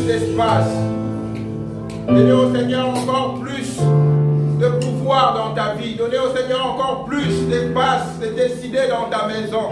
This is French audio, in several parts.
plus d'espace. Donnez au Seigneur encore plus de pouvoir dans ta vie. Donnez au Seigneur encore plus d'espace de décider dans ta maison.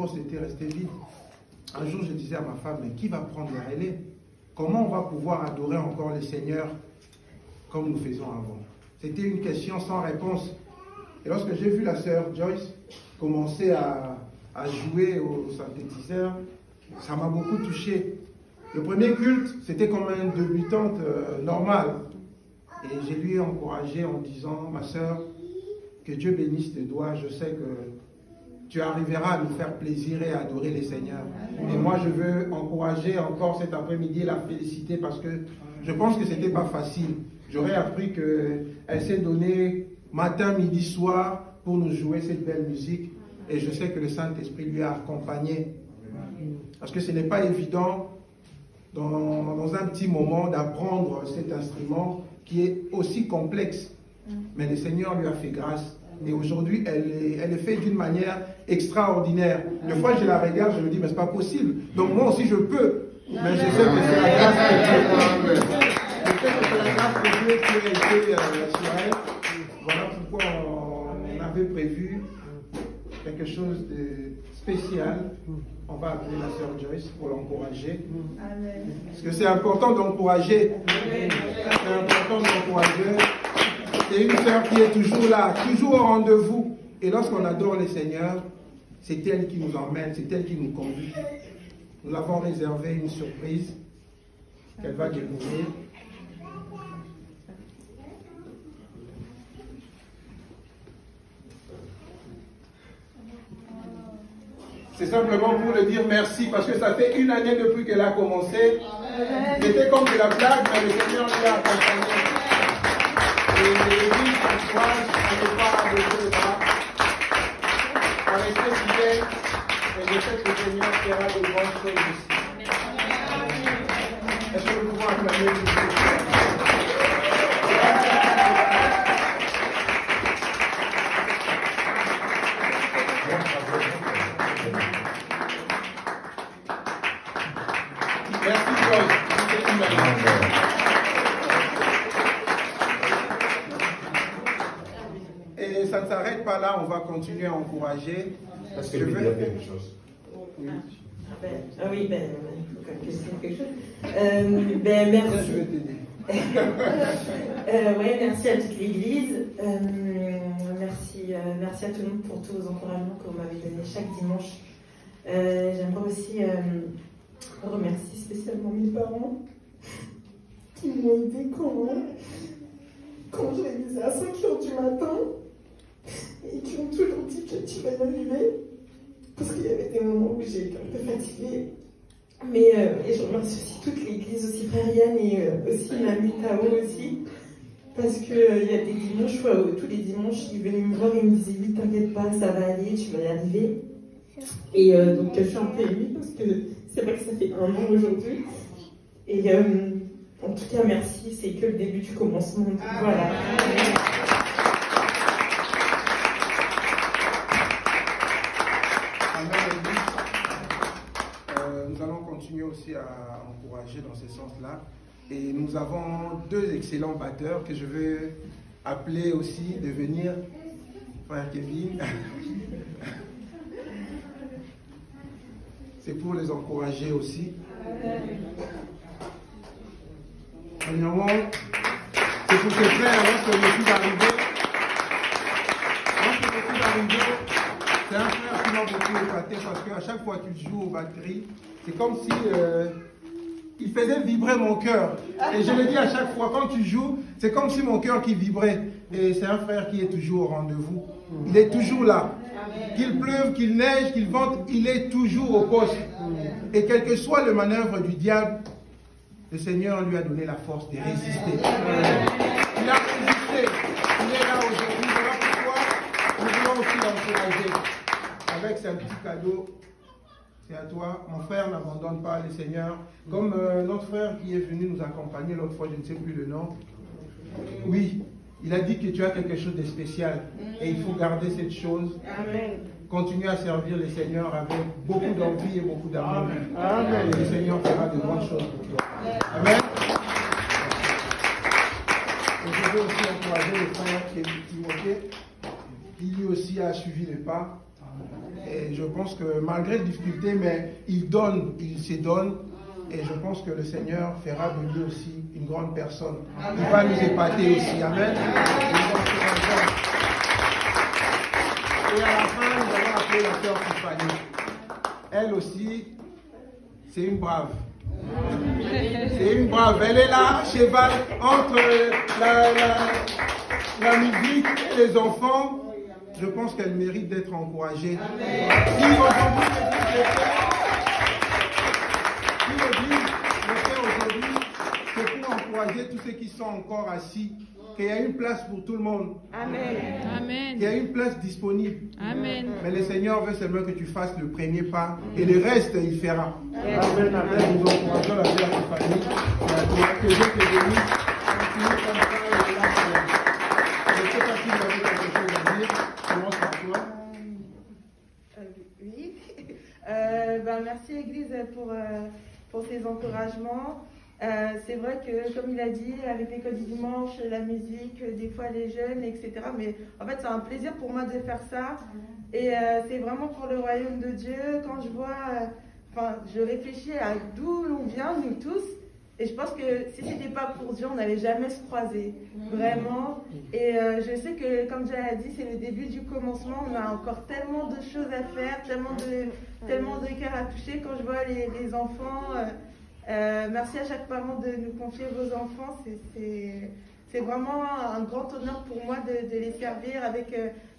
postes étaient restés vides. Un jour, je disais à ma femme, mais qui va prendre la relais? Comment on va pouvoir adorer encore le Seigneur comme nous faisons avant? C'était une question sans réponse. Et lorsque j'ai vu la sœur Joyce commencer à jouer au synthétiseur, ça m'a beaucoup touché. Le premier culte, c'était comme une débutante normale. Et je lui ai encouragé en disant, ma sœur, que Dieu bénisse tes doigts, je sais que tu arriveras à nous faire plaisir et à adorer les Seigneurs. Et moi, je veux encourager encore cet après-midi et la féliciter parce que je pense que ce n'était pas facile. J'aurais appris qu'elle s'est donnée matin, midi, soir pour nous jouer cette belle musique. Et je sais que le Saint-Esprit lui a accompagné. Parce que ce n'est pas évident dans un petit moment d'apprendre cet instrument qui est aussi complexe. Mais le Seigneur lui a fait grâce. Et aujourd'hui, elle est faite d'une manière extraordinaire. Des fois, je la regarde, je me dis, mais c'est pas possible. Donc moi aussi, je peux. Mais je sais que c'est la grâce de Dieu. Je sais que c'est la grâce de Dieu qui a été sur elle. Voilà pourquoi on avait prévu quelque chose de spécial. On va appeler la sœur Joyce pour l'encourager. Parce que c'est important d'encourager. C'est important d'encourager. C'est une sœur qui est toujours là, toujours au rendez-vous. Et lorsqu'on adore le Seigneur, c'est elle qui nous emmène, c'est elle qui nous conduit. Nous avons réservé une surprise qu'elle va découvrir. C'est simplement pour le dire merci, parce que ça fait une année depuis qu'elle a commencé. C'était comme de la blague, mais le Seigneur lui a accompagné. Et l'église encourage à ne pas abaisser les bras, à rester fidèle, et je sais que le Seigneur fera de grandes choses ici. Est-ce que nous pouvons acclamer le Seigneur? Merci, Joyce. Et ça ne s'arrête pas là, on va continuer à encourager. Parce que je veux dire quelque chose. Oui. Oui, il faut que je dise quelque chose. Merci. Je vais t'aider. Merci à toute l'Église. Merci à tout le monde pour tous vos encouragements que vous m'avez donnés chaque dimanche. J'aimerais aussi remercier spécialement mes parents qui m'ont aidé quand je révisais à 5h du matin et qui ont toujours dit que tu vas y arriver parce qu'il y avait des moments où j'ai été un peu fatiguée. Mais et je remercie aussi toute l'église, aussi Frère Yann et aussi l'ami Tao aussi, parce qu'il y a des dimanches, tous les dimanches, ils venaient me voir et ils me disaient oui, t'inquiète pas, ça va aller, tu vas y arriver. Et donc je suis un peu émue parce que c'est vrai que ça fait 1 an aujourd'hui. Et en tout cas, merci, c'est que le début du commencement. Donc, voilà. Nous allons continuer aussi à encourager dans ce sens-là. Et nous avons 2 excellents batteurs que je vais appeler aussi de venir. Frère Kevin. C'est pour les encourager aussi. Premièrement, c'est pour ces frères, lorsque je suis arrivé, c'est un frère qui m'a beaucoup épaté parce qu'à chaque fois qu'il joue aux batteries, c'est comme si il faisait vibrer mon cœur. Et je le dis à chaque fois, quand tu joues, c'est comme si mon cœur qui vibrait. Et c'est un frère qui est toujours au rendez-vous. Il est toujours là. Qu'il pleuve, qu'il neige, qu'il vente, il est toujours au poste. Et quel que soit le manœuvre du diable, le Seigneur lui a donné la force de résister. Il a résisté. Il est là aujourd'hui. Voilà pourquoi nous voulons aussi l'encourager. Avec ce petit cadeau, c'est à toi. Mon frère, n'abandonne pas le Seigneur. Comme notre frère qui est venu nous accompagner l'autre fois, je ne sais plus le nom. Oui, il a dit que tu as quelque chose de spécial. Et il faut garder cette chose. Amen. Continue à servir le Seigneur avec beaucoup d'envie et beaucoup d'amour. Et le Seigneur fera de grandes choses pour toi. Amen. Et je veux aussi encourager le frère Timothée, qui lui aussi a suivi les pas. Et je pense que malgré les difficultés, mais il donne, il se donne. Et je pense que le Seigneur fera de lui aussi une grande personne. Il va nous épater aussi. Amen. Et à la fin, nous allons appeler la sœur Tiffany. Elle aussi, c'est une brave. C'est une brave. Elle est là, à cheval, entre la musique et les enfants. Je pense qu'elle mérite d'être encouragée. Si aujourd'hui, c'est pour encourager tous ceux qui sont encore assis, qu'il y a une place pour tout le monde. Amen. Amen. Qu'il y a une place disponible. Amen. Mais le Seigneur veut seulement que tu fasses le premier pas et le reste, il fera. Amen. Amen. Nous encourageons la vie à ta famille. Que Dieu te bénisse. Continue comme ça. Je ne sais pas si vous avez quelque chose à dire. Commence par toi. Oui. Merci Église pour ces encouragements. C'est vrai que, comme il a dit, avec l'école du dimanche, la musique, des fois les jeunes, etc. Mais en fait, c'est un plaisir pour moi de faire ça. Et c'est vraiment pour le royaume de Dieu. Quand je vois, je réfléchis à d'où l'on vient, nous tous. Et je pense que si ce n'était pas pour Dieu, on n'allait jamais se croiser. Vraiment. Et je sais que, comme Dieu a dit, c'est le début du commencement. On a encore tellement de choses à faire, tellement de cœurs à toucher. Quand je vois les enfants... merci à chaque parent de nous confier vos enfants. C'est vraiment un grand honneur pour moi de les servir avec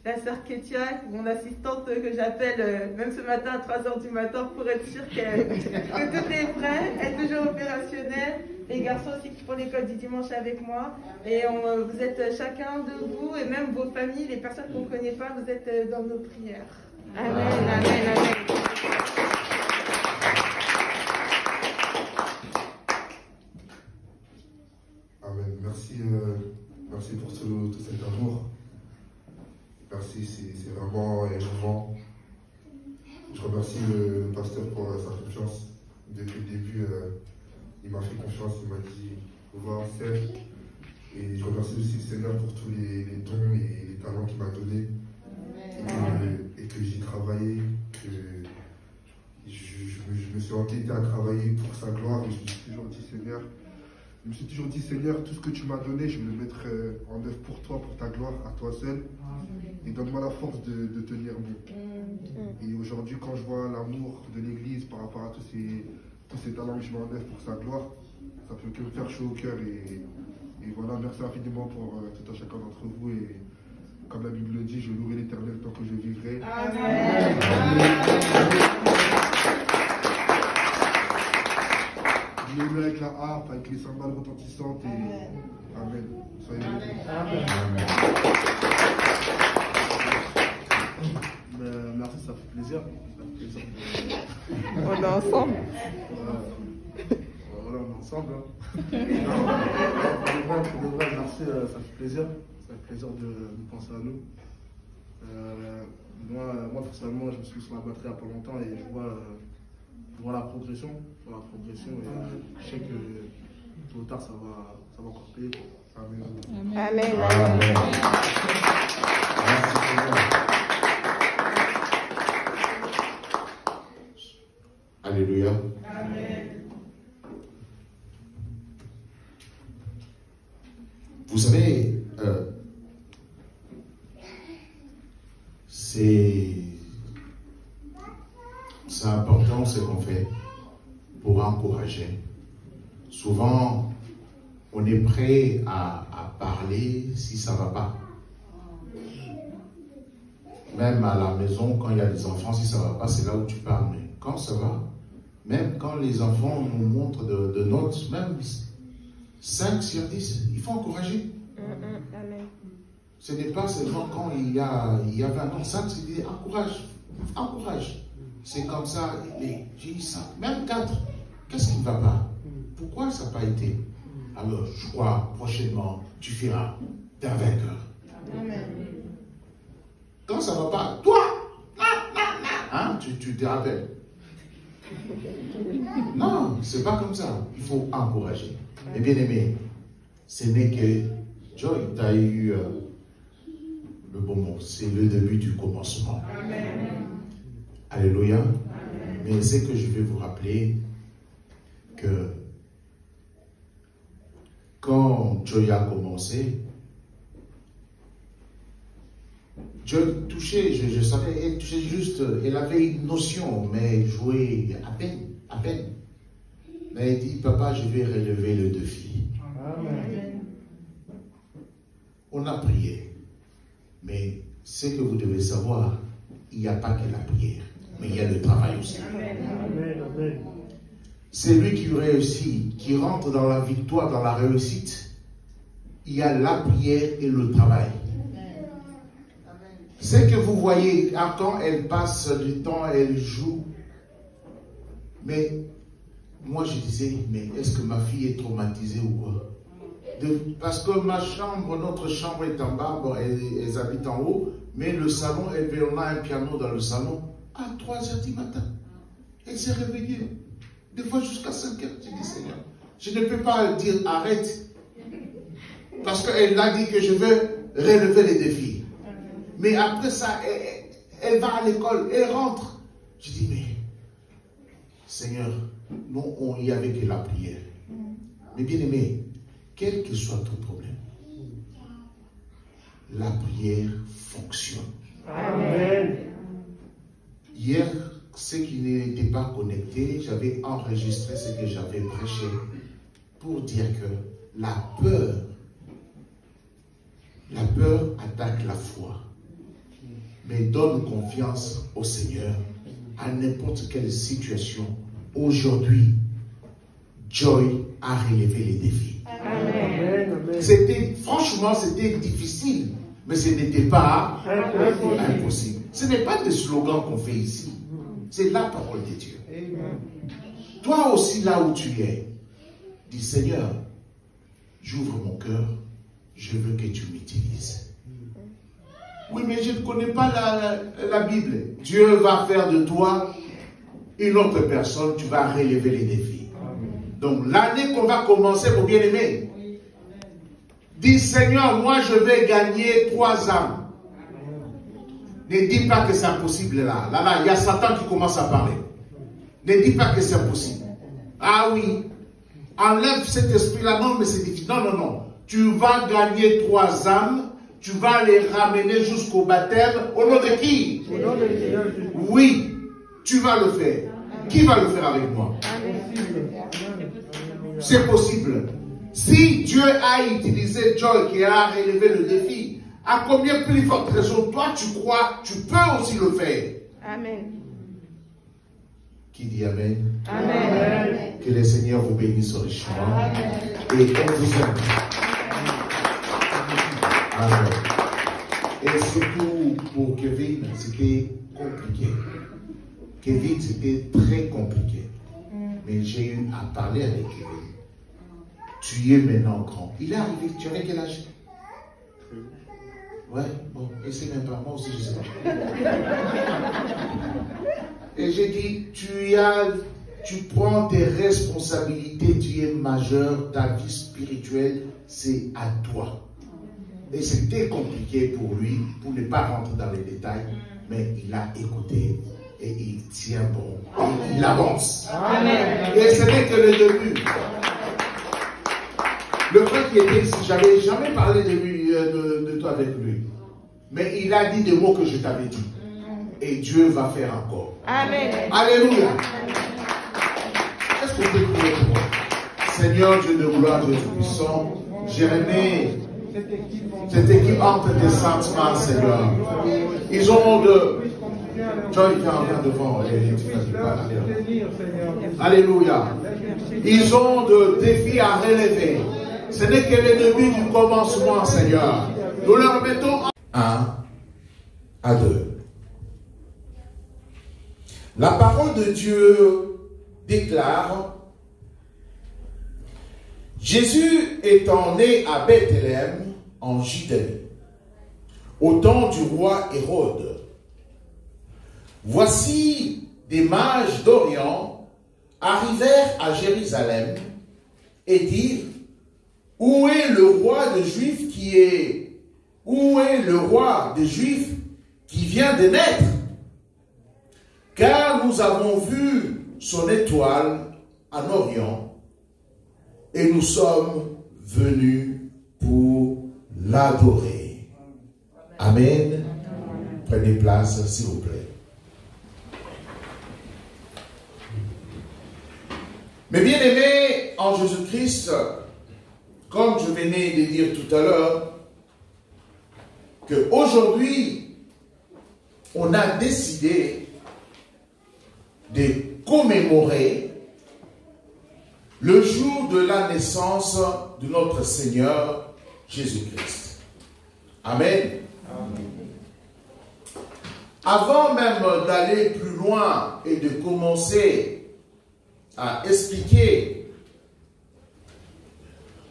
la sœur Ketia, mon assistante que j'appelle même ce matin à 3h du matin pour être sûre que tout est prêt, elle est toujours opérationnelle. Les garçons aussi qui font l'école du dimanche avec moi. Et vous êtes chacun de vous, et même vos familles, les personnes qu'on ne connaît pas, vous êtes dans nos prières. Amen, amen, amen. Amen. Merci pour tout cet amour. Merci, c'est vraiment émouvant. Je remercie le pasteur pour sa confiance. Depuis le début, il m'a fait confiance, il m'a dit va en faire. Et je remercie aussi le Seigneur pour tous les dons et les talents qu'il m'a donnés. Et que j'ai travaillé, que je me suis entêté à travailler pour sa gloire. Et je me suis toujours dit, Seigneur, tout ce que tu m'as donné, je vais le mettre en œuvre pour toi, pour ta gloire, à toi seul. Et donne-moi la force de tenir bon. Et aujourd'hui, quand je vois l'amour de l'Église par rapport à tous ces talents que je mets en œuvre pour sa gloire, ça peut que me faire chaud au cœur. Et voilà, merci infiniment pour tout un chacun d'entre vous. Et comme la Bible le dit, je louerai l'Éternel tant que je vivrai. Amen. Je avec la harpe, avec les cymbales retentissantes. Et... Amen. Soyez bénis. Merci, ça fait plaisir. On est ensemble. Voilà, on est ensemble. Pour de vrai, merci, ça fait plaisir. Ça fait plaisir de penser à nous. Moi, personnellement, je me suis mis sur la batterie il n'y a pas longtemps et je vois la progression. Et je sais que tôt ou tard, ça va encore payer. Amen. Amen. Amen. Alléluia. Amen. Vous savez, c'est important ce qu'on fait pour encourager. Souvent, on est prêt à parler si ça ne va pas. Même à la maison, quand il y a des enfants, si ça ne va pas, c'est là où tu parles. Mais quand ça va, même quand les enfants nous montrent de notes, même 5 sur 10, il faut encourager. Amen. Ce n'est pas seulement quand il y a 20 ans, 5, c'est dire encourage. C'est comme ça, j'ai dit ça, même 4. Qu'est-ce qui ne va pas? Pourquoi ça n'a pas été? Alors, je crois, prochainement, tu feras d'un vainqueur. Amen. Quand ça ne va pas, toi, hein, tu te rappelles. Non, c'est pas comme ça. Il faut encourager. Et bien aimé, ce n'est que Joy, tu as eu le bon mot. C'est le début du commencement. Amen. Alléluia. Mais c'est que je vais vous rappeler que quand Joy a commencé, Joy touchait, je savais, elle touchait juste, elle avait une notion, mais elle jouait à peine, à peine. Mais elle dit, papa, je vais relever le défi. Amen. On a prié, mais ce que vous devez savoir, il n'y a pas que la prière, mais il y a le travail aussi. Amen. C'est lui qui réussit, qui rentre dans la victoire, dans la réussite. Il y a la prière et le travail. C'est que vous voyez, quand elle passe du temps, elle joue. Mais moi je disais, mais est-ce que ma fille est traumatisée ou quoi? Parce que ma chambre, notre chambre est en bas, bon, elles habitent en haut, mais le salon, on a un piano dans le salon à 3 h du matin. Elle s'est réveillée. Des fois jusqu'à 5 h, j'ai dit Seigneur, je ne peux pas dire arrête. Parce qu'elle a dit que je veux relever les défis. Mais après ça, elle va à l'école, elle rentre. Je dis, mais Seigneur, nous, on y avait que la prière. Mais bien aimé, quel que soit ton problème, la prière fonctionne. Amen. Hier, ceux qui n'étaient pas connectés, j'avais enregistré ce que j'avais prêché pour dire que la peur attaque la foi. Mais donne confiance au Seigneur à n'importe quelle situation. Aujourd'hui, Joy a relevé les défis. Franchement, c'était difficile, mais ce n'était pas impossible. Ce n'est pas des slogans qu'on fait ici. C'est la parole de Dieu. Toi aussi, là où tu es, dis Seigneur, j'ouvre mon cœur, je veux que tu m'utilises. Oui, mais je ne connais pas la Bible. Dieu va faire de toi une autre personne, tu vas relever les défis. Donc l'année qu'on va commencer, mon bien-aimé, dis Seigneur, moi je vais gagner 3 âmes. Ne dis pas que c'est impossible là. Là, il y a Satan qui commence à parler. Ne dis pas que c'est impossible. Ah oui, enlève cet esprit-là. Non, mais c'est difficile. Non, non, non. Tu vas gagner 3 âmes. Tu vas les ramener jusqu'au baptême. Au nom de qui? Au nom de Jésus. Oui, tu vas le faire. Qui va le faire avec moi? C'est possible. Si Dieu a utilisé Joy qui a relevé le défi, à combien plus forte raison, toi tu crois, tu peux aussi le faire. Amen. Qui dit Amen? Amen. Que le Seigneur vous bénisse richement. Et on vous aime. Amen. Et surtout pour Kevin, c'était compliqué. Kevin, c'était très compliqué. Mais j'ai eu à parler avec Kevin. Tu es maintenant grand. Il est arrivé, tu avais quel âge? Ouais, bon, et c'est même pas moi aussi, je sais pas. Et j'ai dit, tu prends tes responsabilités, tu es majeur, ta vie spirituelle, c'est à toi. Et c'était compliqué pour lui, pour ne pas rentrer dans les détails, mais il a écouté et il tient bon. Et il avance. Amen. Et ce n'est que le début. Le frère qui était ici, j'avais jamais parlé de toi avec lui. Mais il a dit des mots que je t'avais dit. Et Dieu va faire encore. Amen. Alléluia. Est-ce que vous pouvez prier pour moi? Seigneur Dieu de gloire, Dieu puissant, j'ai remis cette équipe entre tes saintes mains, Seigneur. Ils ont de... Joy, viens devant. Alléluia. Ils ont de défis à relever. Ce n'est que le début du commencement, Seigneur. Nous leur mettons 1 à 2. La parole de Dieu déclare: Jésus étant né à Bethléem, en Judée, au temps du roi Hérode, voici des mages d'Orient arrivèrent à Jérusalem et dirent: Où est le roi des Juifs Où est le roi des Juifs qui vient de naître? car nous avons vu son étoile en Orient et nous sommes venus pour l'adorer. Amen. Prenez place, s'il vous plaît. Mes bien-aimés en Jésus-Christ, comme je venais de dire tout à l'heure, qu'aujourd'hui, on a décidé de commémorer le jour de la naissance de notre Seigneur Jésus-Christ. Amen. Amen. Avant même d'aller plus loin et de commencer à expliquer,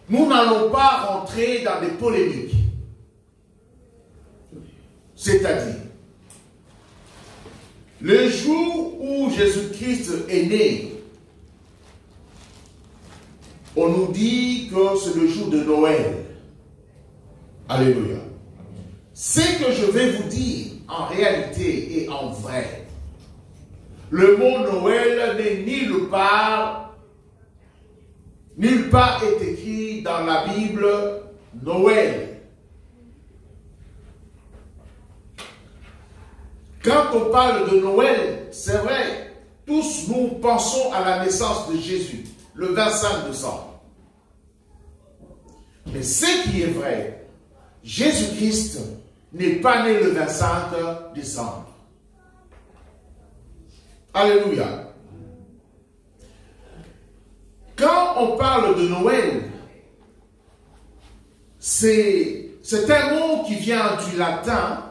nous n'allons pas rentrer dans des polémiques. C'est-à-dire, le jour où Jésus-Christ est né, on nous dit que c'est le jour de Noël. Alléluia. Ce que je vais vous dire, en réalité et en vrai, le mot Noël n'est nulle part est écrit dans la Bible Noël. Quand on parle de Noël, c'est vrai, tous nous pensons à la naissance de Jésus, le 25 décembre. Mais ce qui est vrai, Jésus-Christ n'est pas né le 25 décembre. Alléluia. Quand on parle de Noël, c'est un mot qui vient du latin,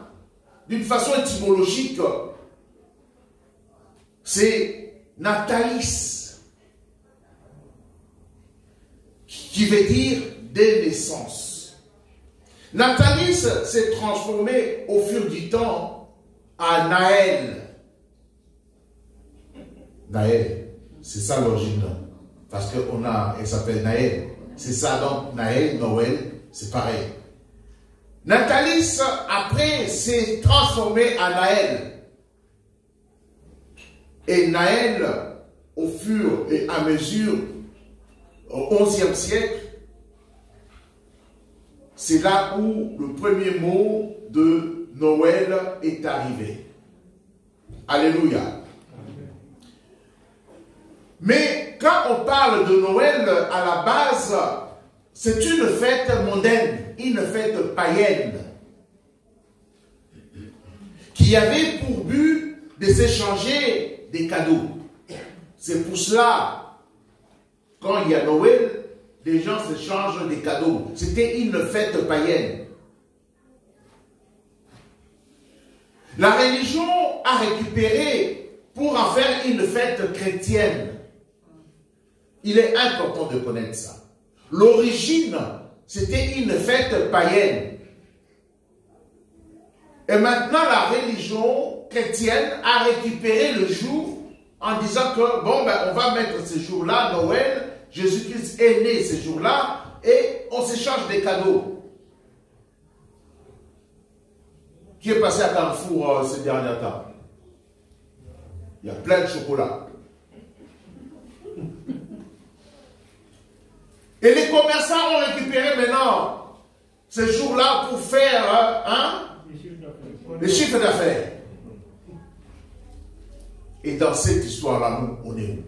d'une façon étymologique, c'est natalis, qui veut dire des naissances. Natalis s'est transformé au fur du temps à Naël. Naël, c'est ça l'origine, parce elle s'appelle Naël. C'est ça donc, Naël, Noël, c'est pareil. Natalis, après, s'est transformé en Naël. Et Naël, au fur et à mesure, au XIe siècle, c'est là où le premier mot de Noël est arrivé. Alléluia. Mais quand on parle de Noël, à la base, c'est une fête mondaine, une fête païenne, qui avait pour but de s'échanger des cadeaux. C'est pour cela, quand il y a Noël, les gens s'échangent des cadeaux. C'était une fête païenne. La religion a récupéré pour en faire une fête chrétienne. Il est important de connaître ça. L'origine, c'était une fête païenne. Et maintenant, la religion chrétienne a récupéré le jour en disant que, bon, ben, on va mettre ce jour-là, Noël, Jésus-Christ est né ce jour-là, et on s'échange des cadeaux. Qui est passé à Carrefour ces derniers temps? Il y a plein de chocolat. Et les commerçants ont récupéré maintenant ce jour-là pour faire les chiffres d'affaires. Et dans cette histoire-là, nous, on est où?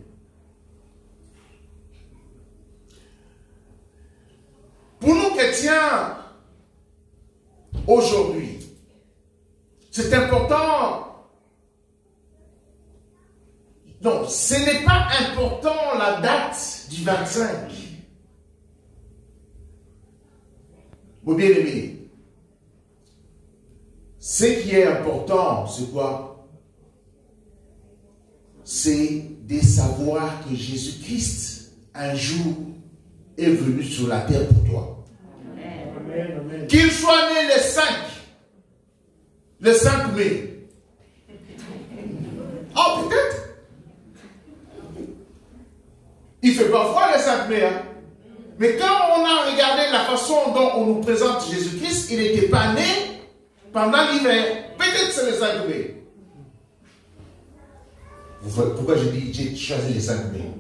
Pour nous chrétiens, aujourd'hui, c'est important. Non, ce n'est pas important la date du 25. Mon bien-aimé, ce qui est important, c'est quoi? C'est de savoir que Jésus-Christ, un jour, est venu sur la terre pour toi. Qu'il soit né le 5 mai. Oh, peut-être. Il ne fait pas froid le 5 mai, hein? Mais quand on a regardé la façon dont on nous présente Jésus-Christ, il n'était pas né pendant l'hiver. Peut-être c'est le 5 mai. Pourquoi j'ai choisi les 5 mai?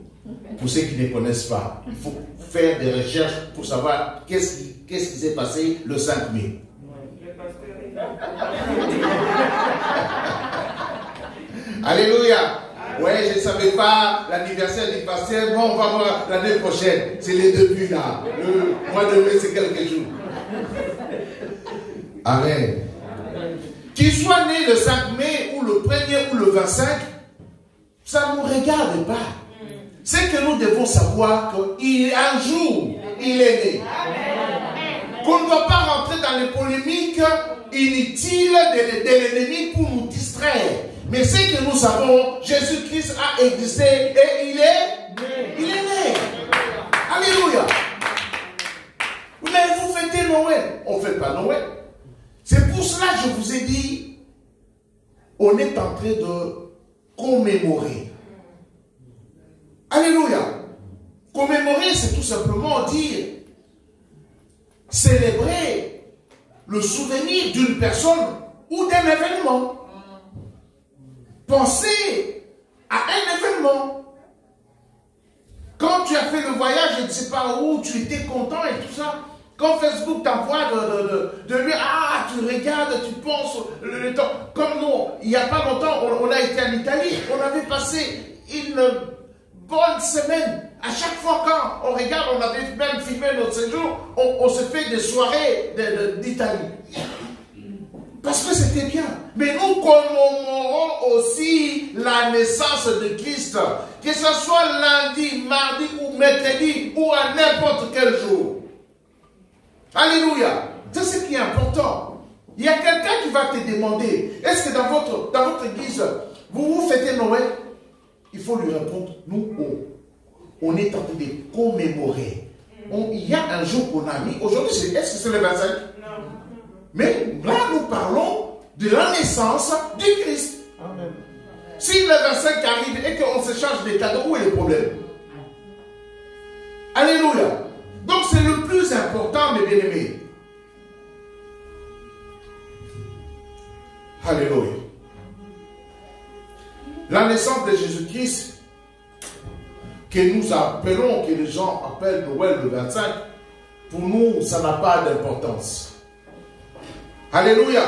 Pour ceux qui ne connaissent pas, il faut faire des recherches pour savoir qu'est-ce qui s'est passé le 5 mai. Alléluia. Ouais, je ne savais pas l'anniversaire du pasteur. Bon, on va voir l'année prochaine. C'est les débuts là. Le mois de mai, c'est quelques jours. Amen. Qu'il soit né le 5 mai, ou le 1er, ou le 25, ça ne nous regarde pas. C'est que nous devons savoir qu'un jour, il est né. Qu'on ne doit pas rentrer dans les polémiques inutiles de l'ennemi pour nous distraire. Mais c'est que nous savons, Jésus-Christ a existé et il est né. Alléluia. Mais vous fêtez Noël. On ne fait pas Noël. C'est pour cela que je vous ai dit, on est en train de commémorer. Alléluia. Commémorer, c'est tout simplement dire, célébrer le souvenir d'une personne ou d'un événement. Pensez à un événement. Quand tu as fait le voyage, je ne sais pas où, tu étais content et tout ça. Quand Facebook t'envoie de lui, ah, tu regardes, tu penses le temps. Comme nous, il n'y a pas longtemps, on a été en Italie, on avait passé une bonne semaine. À chaque fois quand on regarde, on avait même filmé notre séjour, on se fait des soirées d'Italie. Parce que c'était bien. Mais nous commémorons aussi la naissance de Christ. Que ce soit lundi, mardi ou mercredi ou à n'importe quel jour. Alléluia. C'est ce qui est important. Il y a quelqu'un qui va te demander, est-ce que dans votre église, vous fêtez Noël? Il faut lui répondre, nous, on est en train de commémorer. Il y a un jour qu'on a mis, aujourd'hui, est-ce que c'est le 25? Mais là, nous parlons de la naissance du Christ. Amen. Si le 25 arrive et qu'on se change des cadeaux, où est le problème? Alléluia. Donc c'est le plus important, mes bien-aimés. Alléluia. La naissance de Jésus-Christ, que nous appelons, que les gens appellent Noël le 25, pour nous, ça n'a pas d'importance. Alléluia.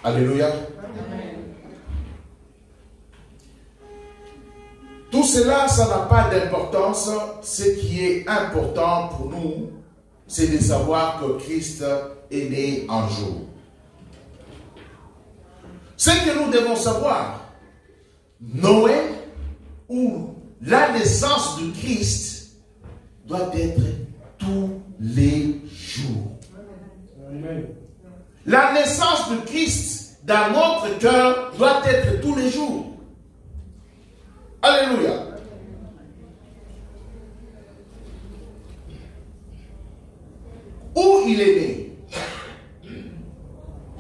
Alléluia. Tout cela, ça n'a pas d'importance. Ce qui est important pour nous, c'est de savoir que Christ est né un jour. Ce que nous devons savoir, Noël ou la naissance de Christ doit être tous les jours. Amen. La naissance de Christ dans notre cœur doit être tous les jours. Alléluia. Où il est né?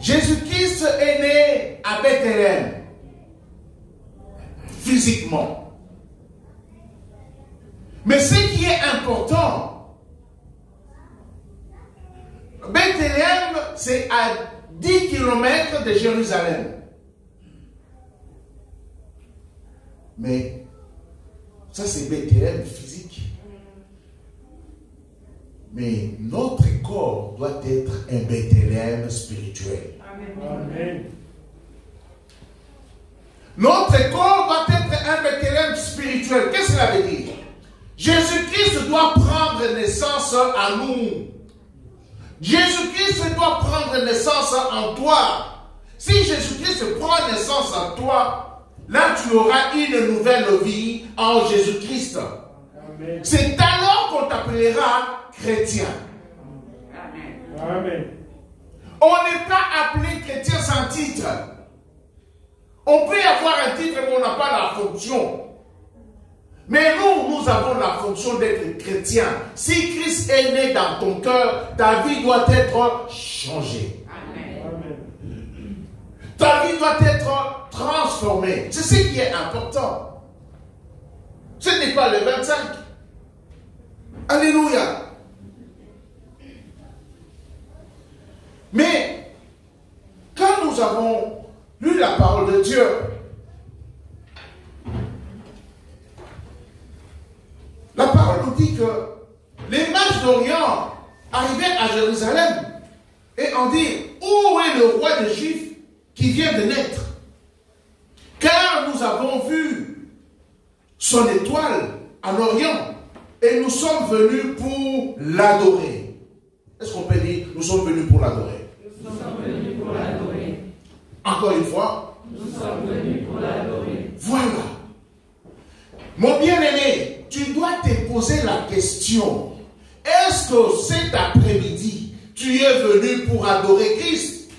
Jésus-Christ est né à Bethléem, physiquement. Mais ce qui est important, Bethléem, c'est à 10 km de Jérusalem. Mais ça, c'est Bethléem physique. Mais notre corps doit être un Bethléem spirituel. Amen. Notre corps doit être un Bethléem spirituel. Qu'est-ce que cela veut dire? Jésus-Christ doit prendre naissance à nous. Jésus-Christ doit prendre naissance en toi. Si Jésus-Christ prend naissance en toi, là tu auras une nouvelle vie en Jésus-Christ. C'est alors qu'on t'appellera chrétien. Amen. Amen. On n'est pas appelé chrétien sans titre. On peut avoir un titre mais on n'a pas la fonction. Mais nous avons la fonction d'être chrétien. Si Christ est né dans ton cœur, ta vie doit être changée. Amen. Ta vie doit être transformée. C'est ce qui est important. Ce n'est pas le 25. Alléluia. Mais quand nous avons lu la parole de Dieu, la parole nous dit que les mages d'Orient arrivaient à Jérusalem et ont dit, où est le roi des Juifs qui vient de naître? Car nous avons vu son étoile en Orient et nous sommes venus pour l'adorer. Est-ce qu'on peut dire, nous sommes venus pour l'adorer? Nous sommes venus pour l'adorer. Encore une fois. Nous sommes venus pour l'adorer. Voilà. Mon bien-aimé, tu dois te poser la question. Est-ce que cet après-midi, tu es venu pour adorer Christ?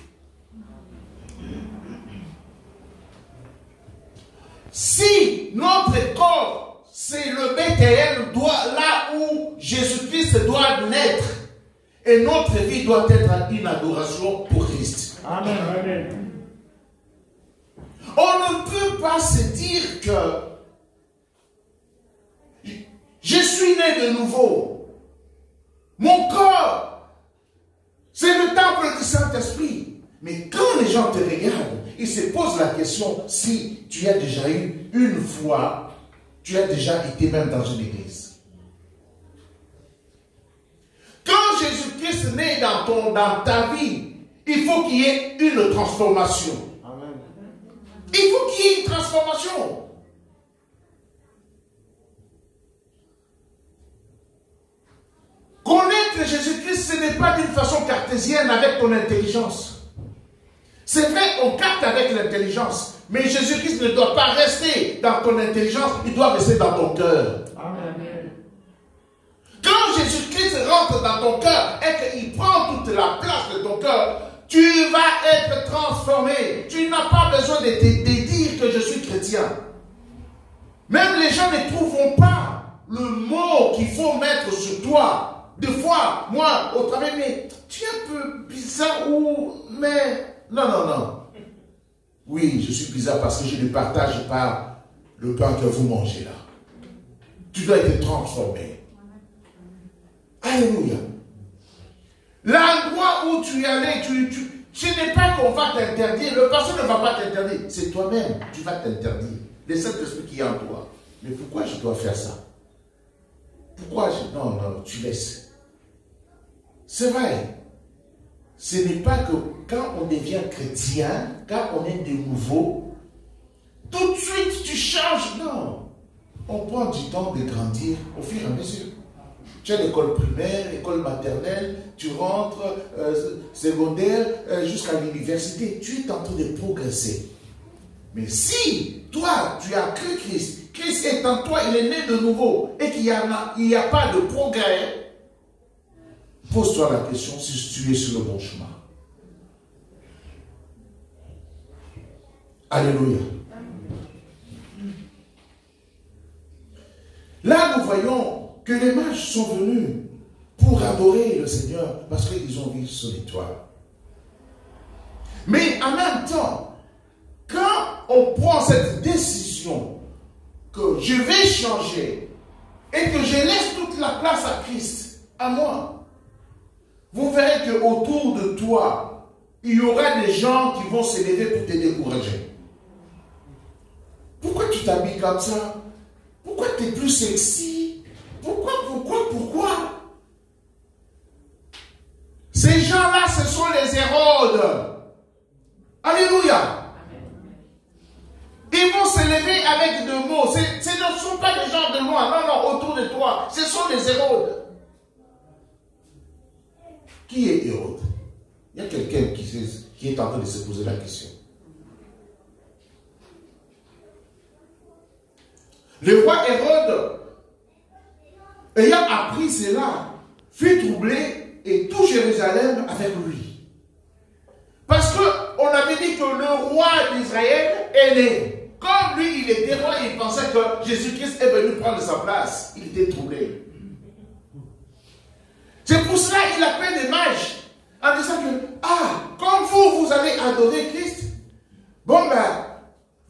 Si notre corps, c'est le Bethléem, là où Jésus-Christ doit naître, et notre vie doit être une adoration pour Christ. Amen. Amen. On ne peut pas se dire que je suis né de nouveau. Mon corps, c'est le temple du Saint-Esprit. Mais quand les gens te regardent, ils se posent la question si tu as déjà eu une fois, tu as déjà été même dans une église. Quand Jésus-Christ naît dans ta vie, il faut qu'il y ait une transformation. Amen. Il faut qu'il y ait une transformation. Connaître Jésus-Christ, ce n'est pas d'une façon cartésienne avec ton intelligence. C'est vrai, on capte avec l'intelligence, mais Jésus-Christ ne doit pas rester dans ton intelligence, il doit rester dans ton cœur. Amen. Quand Jésus-Christ rentre dans ton cœur et qu'il prend toute la place de ton cœur, tu vas être transformé. Tu n'as pas besoin de dire que je suis chrétien. Même les gens ne trouveront pas le mot qu'il faut mettre sur toi. Des fois, moi, au travail, mais tu es un peu bizarre ou... Mais... Non. Oui, je suis bizarre parce que je ne partage pas le pain que vous mangez là. Tu dois être transformé. Alléluia. L'endroit où tu es allé, ce n'est pas qu'on va t'interdire. Le pasteur ne va pas t'interdire. C'est toi-même, tu vas t'interdire. Le Saint-Esprit qui est en toi. Mais pourquoi je dois faire ça? Pourquoi je... Non, tu laisses. C'est vrai. Ce n'est pas que quand on devient chrétien, quand on est de nouveau, tout de suite tu changes. Non. On prend du temps de grandir au fur et à mesure. Tu as l'école primaire, l'école maternelle, tu rentres secondaire jusqu'à l'université. Tu es en train de progresser. Mais si toi, tu as cru Christ, Christ est en toi, il est né de nouveau, et qu'il n'y a pas de progrès, pose-toi la question si tu es sur le bon chemin. Alléluia. Là, nous voyons que les mages sont venus pour adorer le Seigneur parce qu'ils ont vu son étoile. Mais en même temps, quand on prend cette décision que je vais changer et que je laisse toute la place à Christ, à moi, vous verrez qu'autour de toi, il y aura des gens qui vont se lever pour te décourager. Pourquoi tu t'habilles comme ça? Pourquoi tu es plus sexy? Pourquoi? Ces gens-là, ce sont les Hérodes. Alléluia. Ils vont se lever avec des mots. Ce ne sont pas des gens de loin. Non, autour de toi. Ce sont les Hérodes. Qui est Hérode? Il y a quelqu'un qui est en train de se poser la question. Le roi Hérode, ayant appris cela, fut troublé et tout Jérusalem avec lui. Parce qu'on avait dit que le roi d'Israël est né. Comme lui, il était roi, il pensait que Jésus-Christ est venu prendre sa place. Il était troublé. C'est pour cela qu'il appelle les mages en disant que, comme vous allez adorer Christ,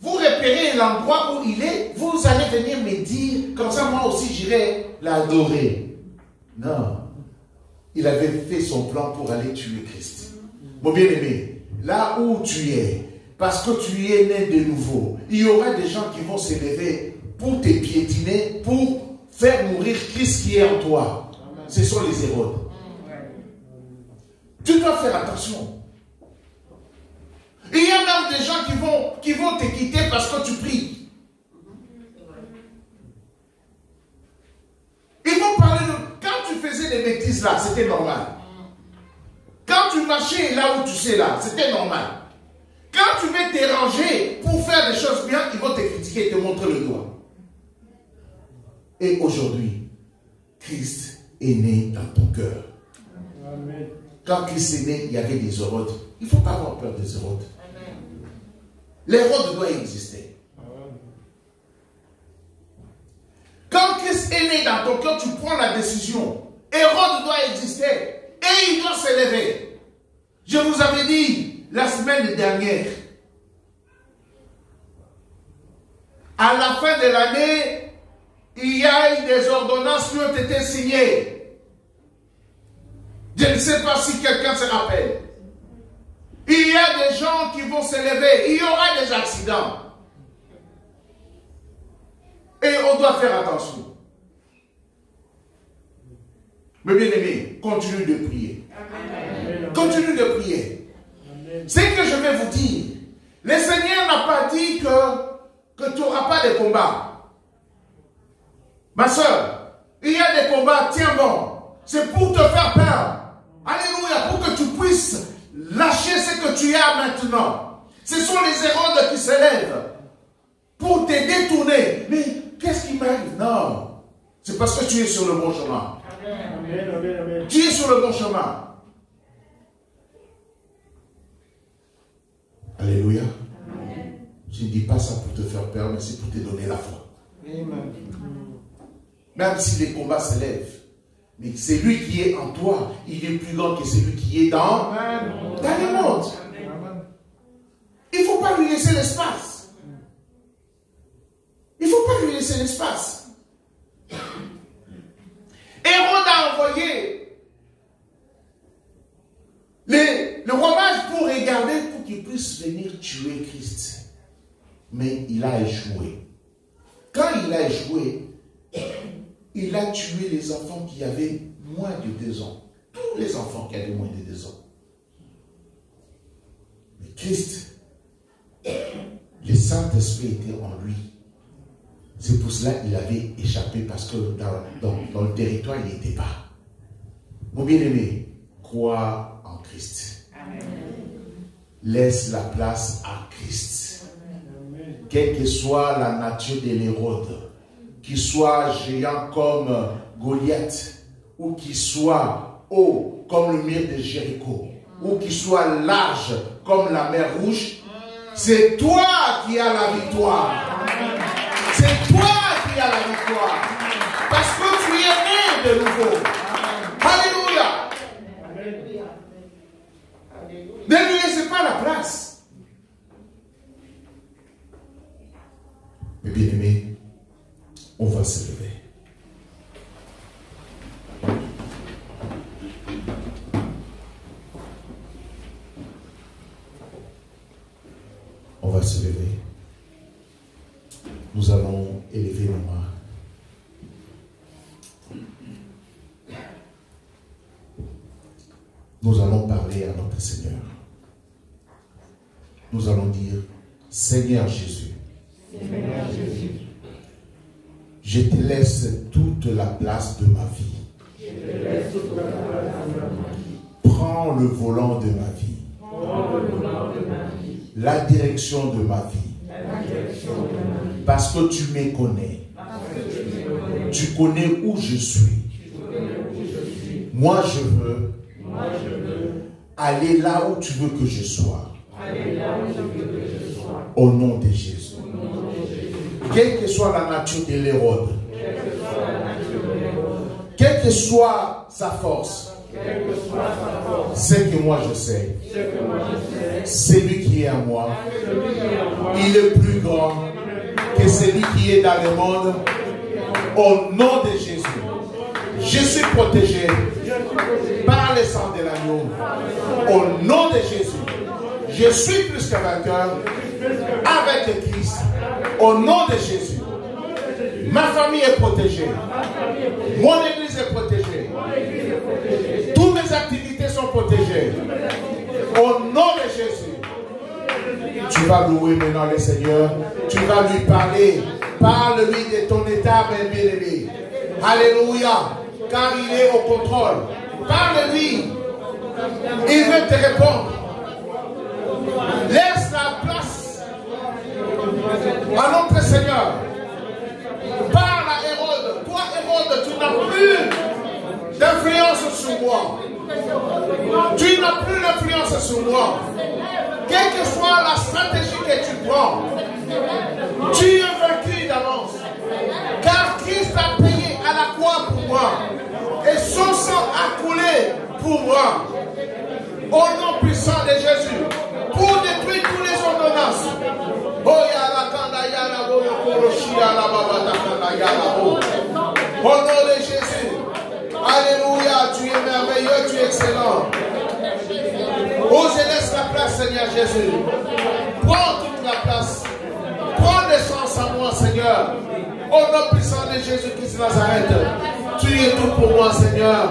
vous repérez l'endroit où il est, vous allez venir me dire, comme ça moi aussi j'irai l'adorer. Non. Il avait fait son plan pour aller tuer Christ. Mon bien-aimé, là où tu es, parce que tu es né de nouveau, il y aura des gens qui vont s'élever pour te piétiner, pour faire mourir Christ qui est en toi. Ce sont les Hérodes. Tu dois faire attention. Il y a même des gens qui vont te quitter parce que tu pries. Ils vont parler de... Quand tu faisais des bêtises là, c'était normal. Quand tu marchais là où tu sais là, c'était normal. Quand tu veux te ranger pour faire des choses bien, ils vont te critiquer et te montrer le doigt. Et aujourd'hui, Christ est né dans ton cœur. Amen. Quand Christ est né, il y avait des Hérodes. Il ne faut pas avoir peur des Hérodes. L'Hérode doit exister. Quand Christ est né dans ton cœur, tu prends la décision. Hérode doit exister. Et il doit s'élever. Je vous avais dit la semaine dernière, à la fin de l'année, il y a eu des ordonnances qui ont été signées. Je ne sais pas si quelqu'un se rappelle. Il y a des gens qui vont s'élever. Il y aura des accidents. Et on doit faire attention. Mais bien aimé, continue de prier. Amen. Continue de prier. C'est que je vais vous dire. Le Seigneur n'a pas dit que tu n'auras pas de combat. Ma soeur, il y a des combats, tiens bon. C'est pour te faire peur. Alléluia, pour que tu puisses lâcher ce que tu as maintenant. Ce sont les Hérodes qui s'élèvent pour te détourner. Mais qu'est-ce qui m'arrive? Non. C'est parce que tu es sur le bon chemin. Amen, amen, amen. Tu es sur le bon chemin. Alléluia. Amen. Je ne dis pas ça pour te faire peur, mais c'est pour te donner la foi. Amen. Même si les combats s'élèvent, mais c'est lui qui est en toi, il est plus grand que celui qui est dans le monde. Il ne faut pas lui laisser l'espace. Il ne faut pas lui laisser l'espace. Hérode a envoyé le roi mage pour regarder, pour qu'il puisse venir tuer Christ. Mais il a échoué. Quand il a échoué, il a tué les enfants qui avaient moins de 2 ans. Tous les enfants qui avaient moins de 2 ans. Mais Christ, le Saint-Esprit était en lui. C'est pour cela qu'il avait échappé, parce que dans le territoire, il n'était pas. Mon bien-aimé, crois en Christ. Amen. Laisse la place à Christ. Amen. Quelle que soit la nature de l'Hérode, qu'il soit géant comme Goliath, ou qu'il soit haut comme le mur de Jéricho, ou qu'il soit large comme la mer Rouge, c'est toi qui as la victoire. C'est toi qui as la victoire. Parce que tu es né de nouveau. Alléluia. Ne lui laissez pas la place. Mais bien aimé, on va se lever. On va se lever. Nous allons élever nos mains. Nous allons parler à notre Seigneur. Nous allons dire, Seigneur Jésus, je te laisse toute la place de ma vie. Prends le volant de ma vie. La direction de ma vie. Parce que tu me connais. Tu connais où je suis. Moi, je veux aller là où tu veux que je sois. Au nom de Jésus. Quelle que soit la nature de l'Hérode, quelle que soit sa force, ce que moi je sais, celui qui est en moi, il est plus grand que celui qui est dans le monde. Au nom de Jésus, Je suis protégé par le sang de l'agneau. Au nom de Jésus, je suis plus que vainqueur avec Christ. Au nom de Jésus, ma famille est protégée. Mon église est protégée. Toutes mes activités sont protégées. Au nom de Jésus, tu vas louer maintenant le Seigneur. Tu vas lui parler. Parle-lui de ton état, bien-aimé. Alléluia. Car il est au contrôle. Parle-lui. Il veut te répondre. Laisse la place à notre Seigneur. Parle à Hérode. Toi, Hérode, tu n'as plus d'influence sur moi. Tu n'as plus d'influence sur moi. Quelle que soit la stratégie que tu prends, tu es vaincu d'avance. Car Christ a payé à la croix pour moi. Et son sang a coulé pour moi. Au nom puissant de Jésus. Pour détruire tous les ordonnances. Au nom de Jésus. Alléluia. Tu es merveilleux, tu es excellent. Oh, je laisse la place, Seigneur Jésus. Prends toute la place. Prends l'essence en moi, Seigneur. Au nom puissant de Jésus-Christ de Nazareth. Tu es tout pour moi, Seigneur.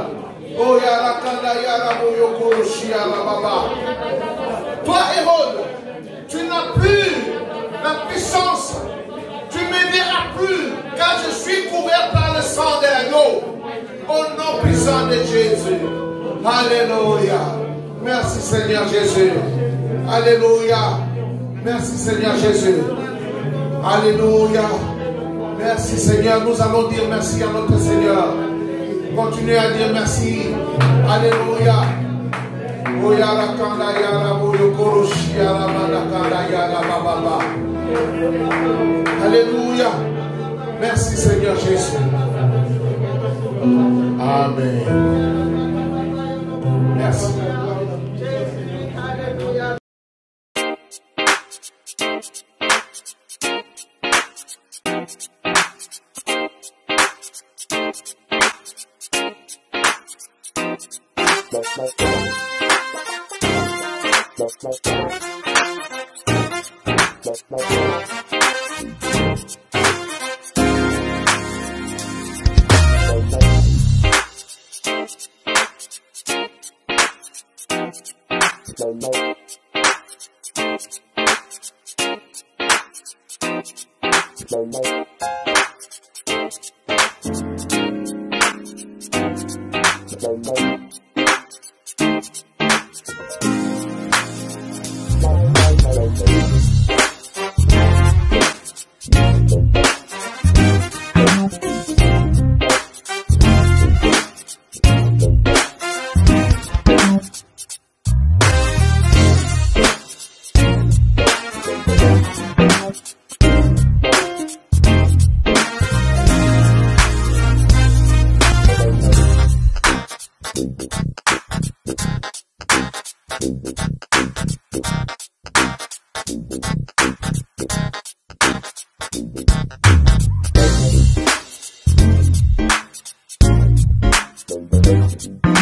Oh, yara kanda yara boyoko shia la baba. Toi, Hérode, tu n'as plus la puissance. Tu ne me verras plus, car je suis couvert par le sang de l'agneau. Au nom puissant de Jésus. Alléluia. Merci, Seigneur Jésus. Alléluia. Merci, Seigneur Jésus. Alléluia. Merci, Seigneur. Nous allons dire merci à notre Seigneur. Continuez à dire merci. Alléluia. Alléluia. Merci, Seigneur Jésus. Amen. Merci. Thank you.